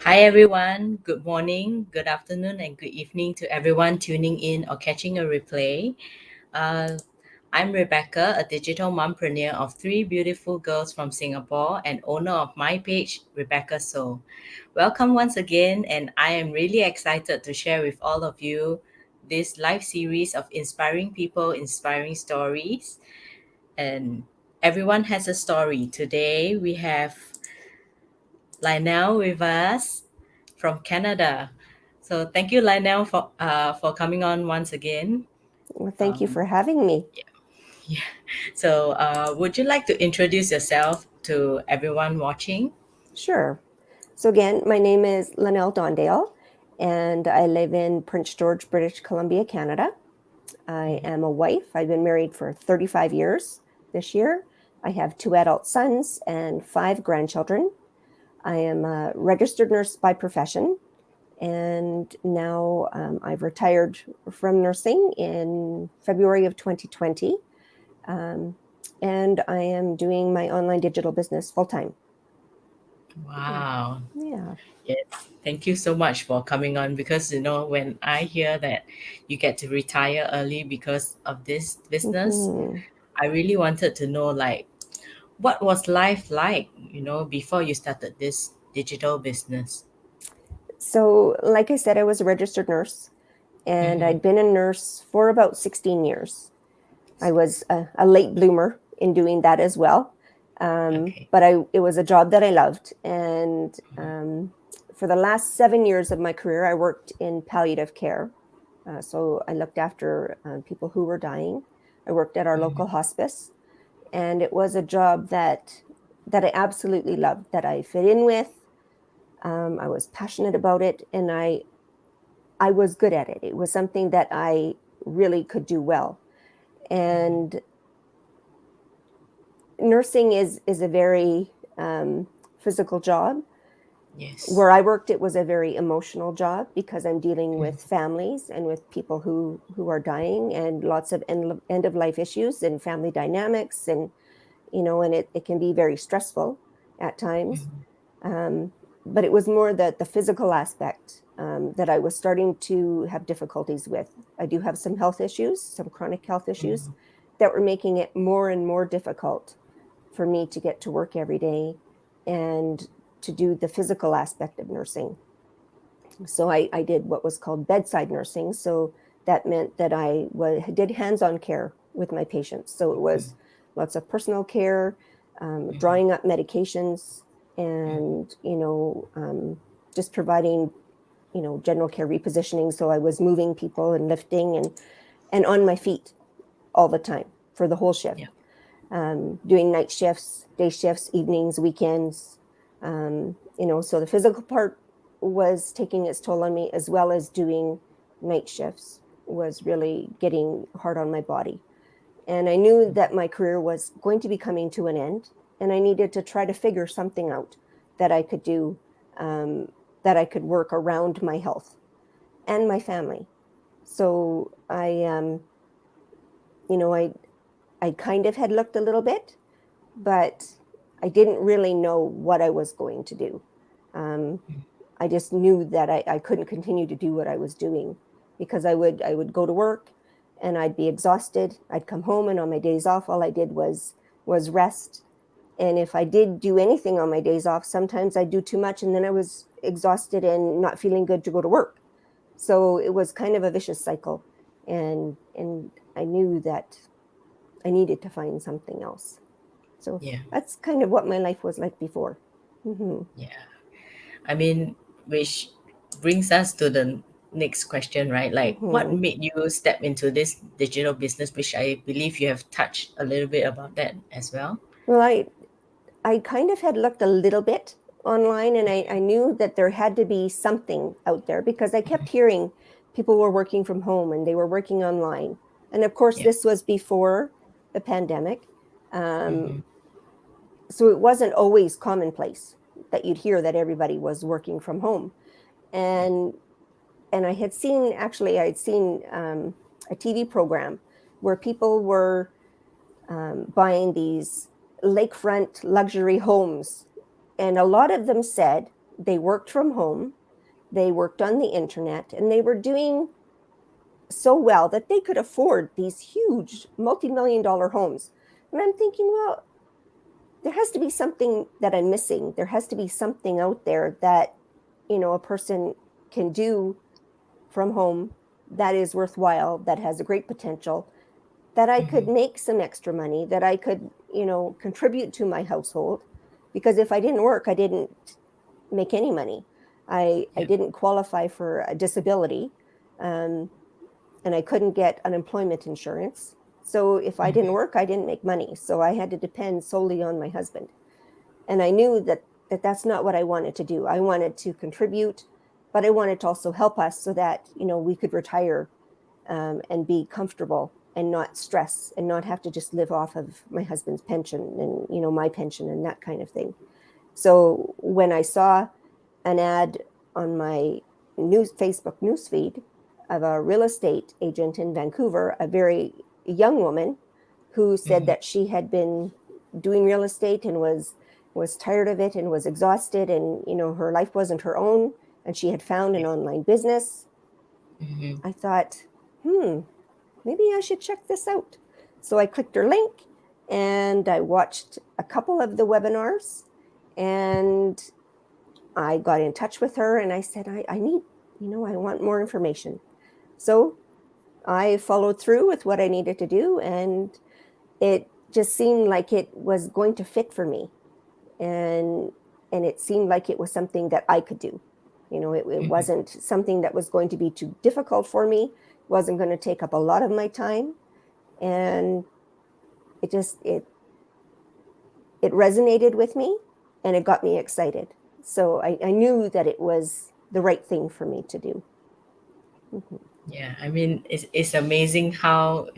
Hi, everyone. Good morning, good afternoon, and good evening to everyone tuning in or catching a replay. Uh, I'm Rebecca, a digital mompreneur of three beautiful girls from Singapore and owner of my page, Rebecca So. Welcome once again, and I am really excited to share with all of you this live series of inspiring people, inspiring stories, and everyone has a story. Today we have Lynell with us from Canada. So thank you, Lynell, for coming on once again. Well, thank you Um, for having me. yeah. So would you like to introduce yourself to everyone watching? Sure. So, again, my name is Lynell Dondale, and I live in Prince George, British Columbia, Canada. I am a wife. I've been married for 35 years this year. I have two adult sons and five grandchildren. I am a registered nurse by profession, and now I've retired from nursing in February of 2020. Um, and I am doing my online digital business full time. Wow. Yeah. Yes. Thank you so much for coming on because when I hear that you get to retire early because of this business, Mhm. I really wanted to know like what was life like, before you started this digital business? So, like I said, I was a registered nurse and Mm-hmm. I'd been a nurse for about 16 years. I was a late bloomer in doing that as well. Okay. But it was a job that I loved. And for the last 7 years of my career, I worked in palliative care. So I looked after people who were dying. I worked at our Mm-hmm. local hospice, and it was a job that I absolutely loved, that I fit in with. I was passionate about it, and I was good at it. It was something that I really could do well. And nursing is a very physical job. Yes. Where I worked, it was a very emotional job because I'm dealing Mm. with families and with people who are dying, and lots of end of life issues and family dynamics, and and it can be very stressful at times. Mhm. Um, but it was more the physical aspect that I was starting to have difficulties with. I do have some health issues, some chronic health issues Mhm. that were making it more and more difficult for me to get to work every day and to do the physical aspect of nursing. So I did what was called bedside nursing. So that meant that did hands-on care with my patients. So it was lots of personal care, Mhm. drawing up medications, Mhm. and just providing general care repositioning. So I was moving people and lifting and on my feet all the time for the whole Yeah. shift, doing night shifts, day shifts, evenings, weekends. So the physical part was taking its toll on me, as well as doing night shifts was really getting hard on my body. And I knew that my career was going to be coming to an end, and I needed to try to figure something out that I could do, um, that I could work around my health and my family. So you know, I, I kind of had looked a little bit, but I didn't really know what I was going to do. Um, I just knew that I couldn't continue to do what I was doing, because I would go to work and I'd be exhausted. I'd come home, and on my days off, all I did was rest. And if I did do anything on my days off, sometimes I'd do too much, and then I was exhausted and not feeling good to go to work. So it was kind of a vicious cycle, and I knew that I needed to find something else. So Yeah. that's kind of what my life was like before. Mm-hmm. Yeah. I mean, which brings us to the next question, right? Like, what Mm-hmm. made you step into this digital business, which I believe you have touched a little bit about that as well. Well, I kind of had looked a little bit online, and I knew that there had to be something out there, because I kept hearing people were working from home and they were working online. And of course, Yeah. this was before the pandemic. Um, Mm-hmm. so it wasn't always commonplace that you'd hear that everybody was working from home. Yeah. And and I had seen a TV program where people were buying these lakefront luxury homes. And a lot of them said they worked from home, they worked on the internet, and they were doing so well that they could afford these huge multi-million-dollar homes. And I'm thinking, well, there has to be something that I'm missing. There has to be something out there that, a person can do from home that is worthwhile, that has a great potential, that I could Mm-hmm. make some extra money, that I could, contribute to my household. Because if I didn't work, I didn't make any money. I Yeah. didn't qualify for a disability, um, and I couldn't get unemployment insurance. So if I didn't Mm-hmm. work, I didn't make money. So I had to depend solely on my husband. And I knew that that's not what I wanted to do. I wanted to contribute, but I wanted to also help us so that we could retire, and be comfortable and not stress and not have to just live off of my husband's pension and my pension and that kind of thing. So when I saw an ad on my Facebook newsfeed of a real estate agent in Vancouver, a very young woman who said Mm-hmm. that she had been doing real estate and was tired of it and was exhausted, and her life wasn't her own, and she had found an Yeah. online business. Mm-hmm. I thought, maybe I should check this out. So I clicked her link and I watched a couple of the webinars, and I got in touch with her and I said, I need, I want more information. So I followed through with what I needed to do, and it just seemed like it was going to fit for me. And it seemed like it was something that I could do. It Mm-hmm. wasn't something that was going to be too difficult for me. It wasn't going to take up a lot of my time. And it resonated with me, and it got me excited. So I knew that it was the right thing for me to do. Mm-hmm. Yeah. I mean, it's amazing how,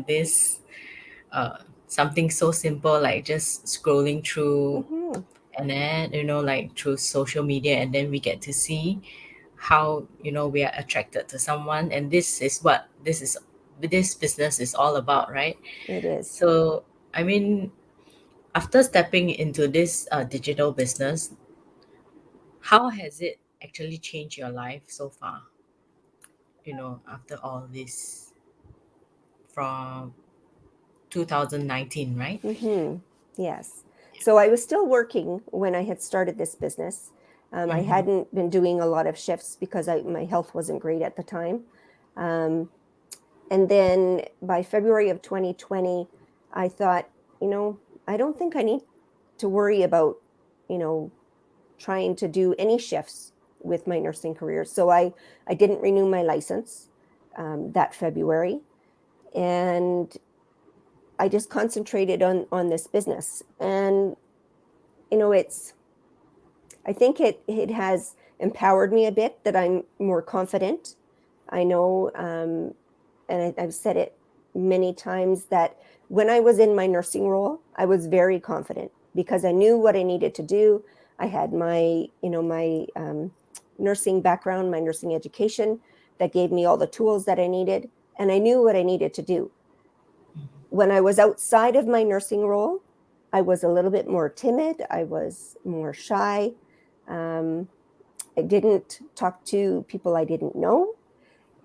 this uh, something so simple like just scrolling through Mm-hmm. and then, like through social media, and then we get to see how, we are attracted to someone. And this business is all about, right? It is. So, I mean, after stepping into this digital business, how has it actually changed your life so far? After all this from 2019, right? Mm-hmm. Yes. So I was still working when I had started this business. I Mm-hmm. hadn't been doing a lot of shifts because my health wasn't great at the time. Um, and then by February of 2020, I thought, I don't think I need to worry about, you know, trying to do any shifts with my nursing career. So I didn't renew my license, that February. And I just concentrated on this business. And, it's, I think it has empowered me a bit, that I'm more confident. I know, and I've said it many times, that when I was in my nursing role, I was very confident because I knew what I needed to do. I had my nursing background, my nursing education that gave me all the tools that I needed, and I knew what I needed to do. When I was outside of my nursing role, I was a little bit more timid. I was more shy. Um, I didn't talk to people I didn't know.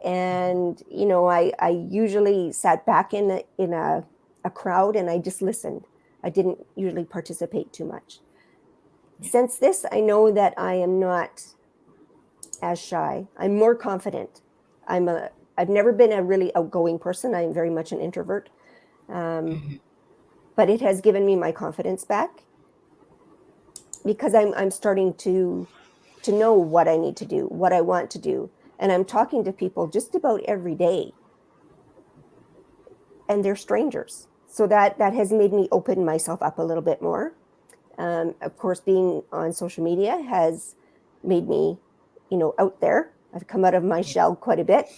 And I usually sat back in a crowd and I just listened. I didn't usually participate too much. Yeah. Since this, I know that I am not as shy. I'm more confident. I've never been a really outgoing person. I'm very much an introvert. Um, Mm-hmm. but it has given me my confidence back because I'm starting to know what I need to do, what I want to do. And I'm talking to people just about every day, and they're strangers. So that has made me open myself up a little bit more. Of course, being on social media has made me, out there. I've come out of my Yeah. shell quite a bit.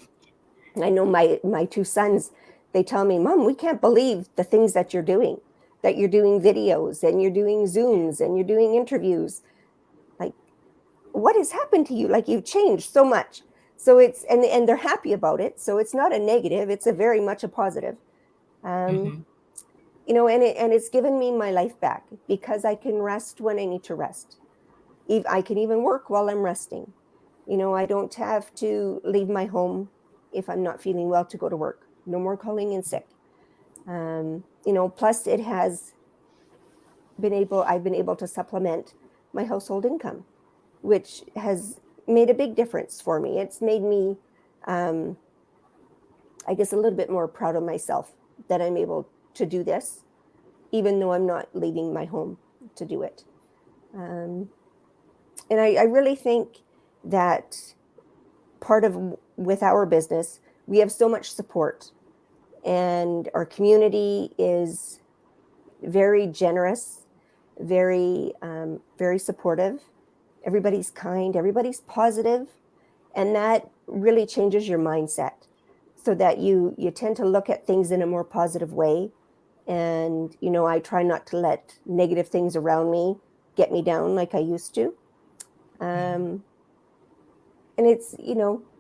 I know my two sons, they tell me, Mom, we can't believe the things that you're doing videos and you're doing Zooms and you're doing interviews. Like, what has happened to you? Like, you've changed so much. So it's, and they're happy about it. So it's not a negative, it's a very much a positive. Um, Mm-hmm. and it's given me my life back because I can rest when I need to rest. I can even work while I'm resting. I don't have to leave my home if I'm not feeling well to go to work. No more calling in sick. Plus I've been able to supplement my household income, which has made a big difference for me. It's made me, um, I guess, a little bit more proud of myself that I'm able to do this, even though I'm not leaving my home to do it. Um, and I really think that part of with our business, we have so much support, and our community is very generous, very supportive. Everybody's kind, everybody's positive, and that really changes your mindset, so that you tend to look at things in a more positive way. And I try not to let negative things around me get me down like I used to. Um, and it's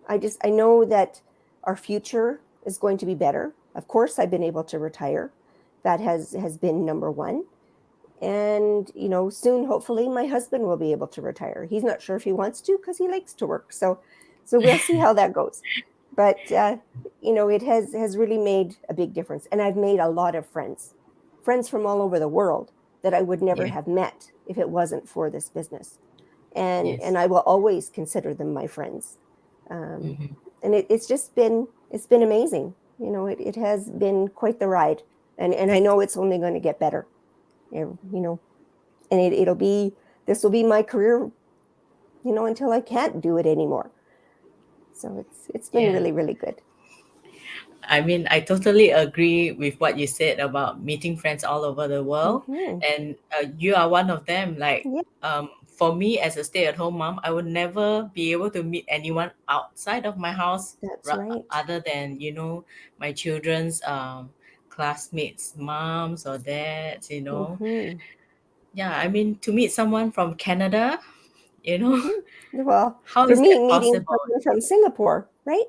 I know that our future is going to be better. Of course, I've been able to retire. That has been number one. And soon, hopefully, my husband will be able to retire. He's not sure if he wants to, because he likes to work. So we'll see how that goes. But it has really made a big difference. And I've made a lot of friends from all over the world that I would never Yeah. have met if it wasn't for this business. And Yes. I will always consider them my friends. um, Mm-hmm. and it's been amazing. It has been quite the ride. And I know it's only going to get better. you know and it'll be this will be my career, until I can't do it anymore. So it's been Yeah. really, really good. I mean, I totally agree with what you said about meeting friends all over the world, Hmm. and you are one of them. Like, Yeah, for me as a stay-at-home mom, I would never be able to meet anyone outside of my house, that's right. other than my children's classmates, moms or dads. Hmm. Yeah, I mean, to meet someone from Canada, you know, Hmm. Well, how for is me, that meeting possible? someone from Singapore, right?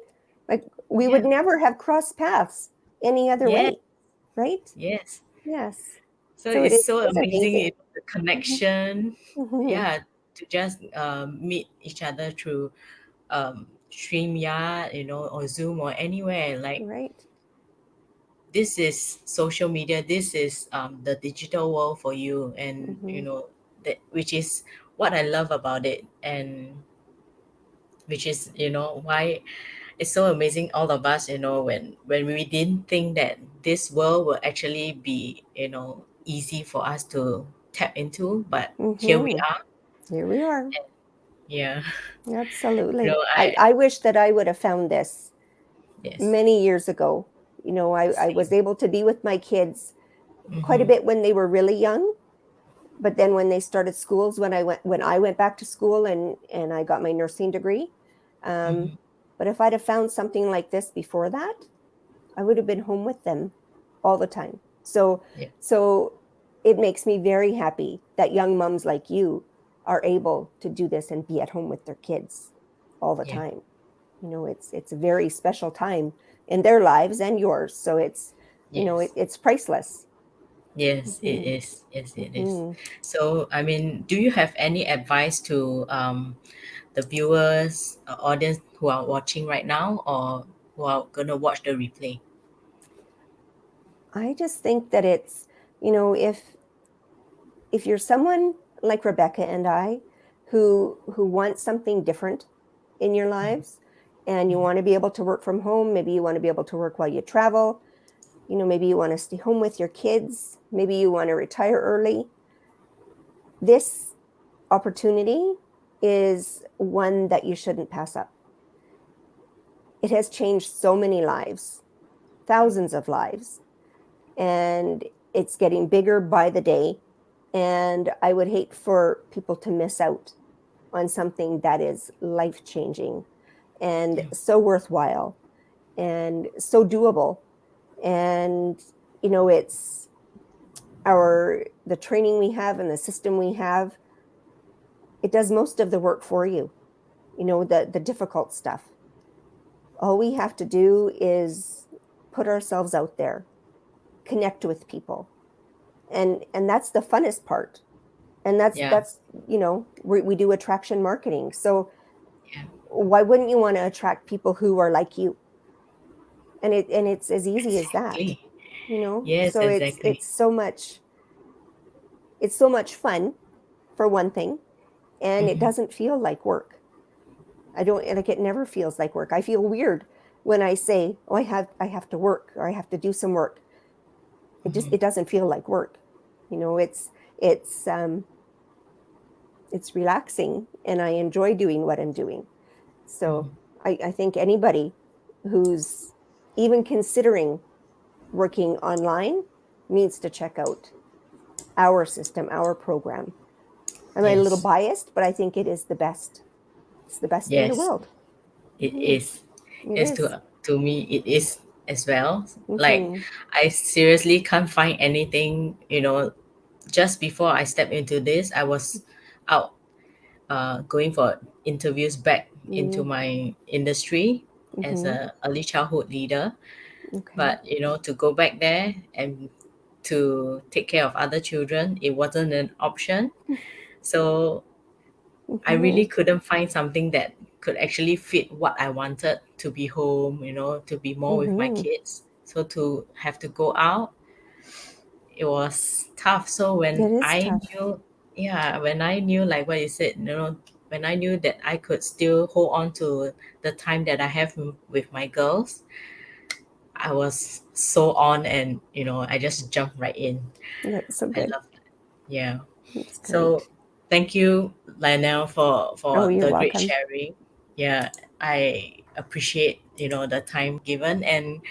Like, we Yeah. would never have crossed paths any other Yeah. way, right? Yes. Yes. So So it it's is so it's amazing, amazing. the Hmm. connection. Hmm. Yeah, to just meet each other through StreamYard, or Zoom or anywhere. Like, Right. this is social media. This is the digital world for you, and Hmm. that, which is what I love about it, and which is why it's so amazing. All of us, when we didn't think that this world will actually be easy for us to tap into, but here we Hmm. are. Here we are. Yeah. Absolutely. I, I I wish that I would have found this yes. many years ago. I was Same. able to be with my kids quite a Mm-hmm. bit when they were really young, but then when they started schools, when I went back to school, and I got my nursing degree. um, Mm-hmm. but if I'd have found something like this before that, I would have been home with them all the time. Yeah. So it makes me very happy that young moms like you are able to do this and be at home with their kids all the Yeah. time. It's a very special time in their lives and yours. So Yes. it's priceless. Yes, it Hmm. is. Yes, it is. Hmm. So, I mean, do you have any advice to the viewers, audience who are watching right now, or who are gonna watch the replay? I just think that it's, if you're someone like Rebecca and I, who wants something different in your lives, and you Mm-hmm. want to be able to work from home, maybe you want to be able to work while you travel, maybe you want to stay home with your kids, maybe you want to retire early, this opportunity is one that you shouldn't pass up. It has changed so many lives, thousands of lives, and it's getting bigger by the day. And I would hate for people to miss out on something that is life changing and Yeah. so worthwhile and so doable. And it's the training we have and the system we have. It does most of the work for you. The difficult stuff. All we have to do is put ourselves out there, connect with people, and that's the funnest part. And that's Yeah. that's we do attraction marketing. So Yeah. why wouldn't you want to attract people who are like you? And it's as easy as that. Exactly. Yes, So it's exactly. it's so much it's so much fun, for one thing, and it Hmm. doesn't feel like work. I don't like it. Never feels like work. I feel weird when I say, "Oh, I have to work, or I have to do some work." It doesn't feel like work. It's it's relaxing, and I enjoy doing what I'm doing. So Hmm. I think anybody who's even considering working online needs to check out our system, our program. I'm a little Yes. biased, but I think it is the best. It's the best in the Yes, world. it Hmm. is. It Yes, is. to me it is as well. Like Mm-hmm. I seriously can't find anything, just before I step into this, I was out going for interviews back into my industry as Mm-hmm. a early childhood leader. Okay. But to go back there and to take care of other children, it wasn't an option. So I Mm-hmm. really couldn't find something that could actually fit what I wanted, to be home, to be more with my Mm-hmm. kids. So to have to go out, it was tough. So when It is I tough. knew, yeah, when I knew, like what you said, when I knew that I could still hold on to the time that I have with my girls, I was so on, and I just jumped right in. That's so I good. love that. Yeah. That's So great. thank you, Lionel, for Oh, you're the great welcome. sharing. Yeah, I appreciate the time given, and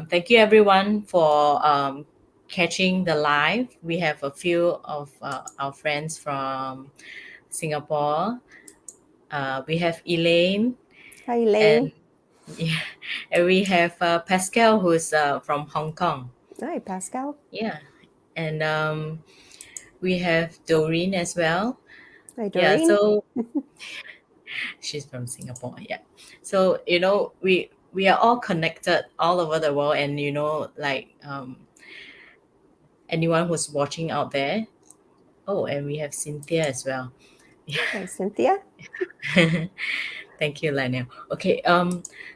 thank you everyone for catching the live. We have a few of our friends from Singapore. We have Elaine, Hi, and Elaine. yeah, and we have Pascal, who's from Hong Kong. Hi, Pascal. Yeah, and we have Doreen as well. Hi, Yeah, Doreen. so she's from Singapore. Yeah. So, we are all connected all over the world, and like anyone who's watching out there. Oh, and we have Cynthia as well. Hi, Cynthia. Thank you, Lionel. Okay,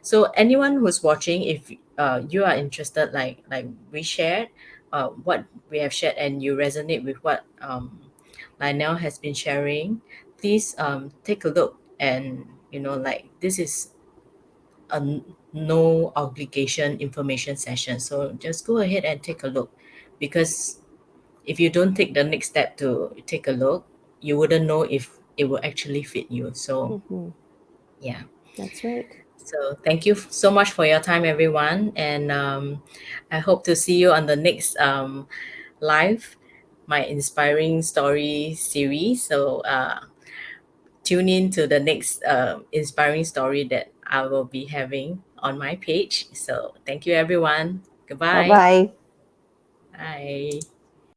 so anyone who's watching, if you are interested, like we shared, what we have shared, and you resonate with what Lionel has been sharing, please take a look, and like this is a no obligation information session. So just go ahead and take a look, because if you don't take the next step to take a look, you wouldn't know if it will actually fit you. So Mm-hmm. yeah. That's right. So thank you so much for your time, everyone, and I hope to see you on the next live, my inspiring story series. So tune in to the next inspiring story that I will be having on my page. So thank you, everyone. Bye Goodbye. bye. Bye.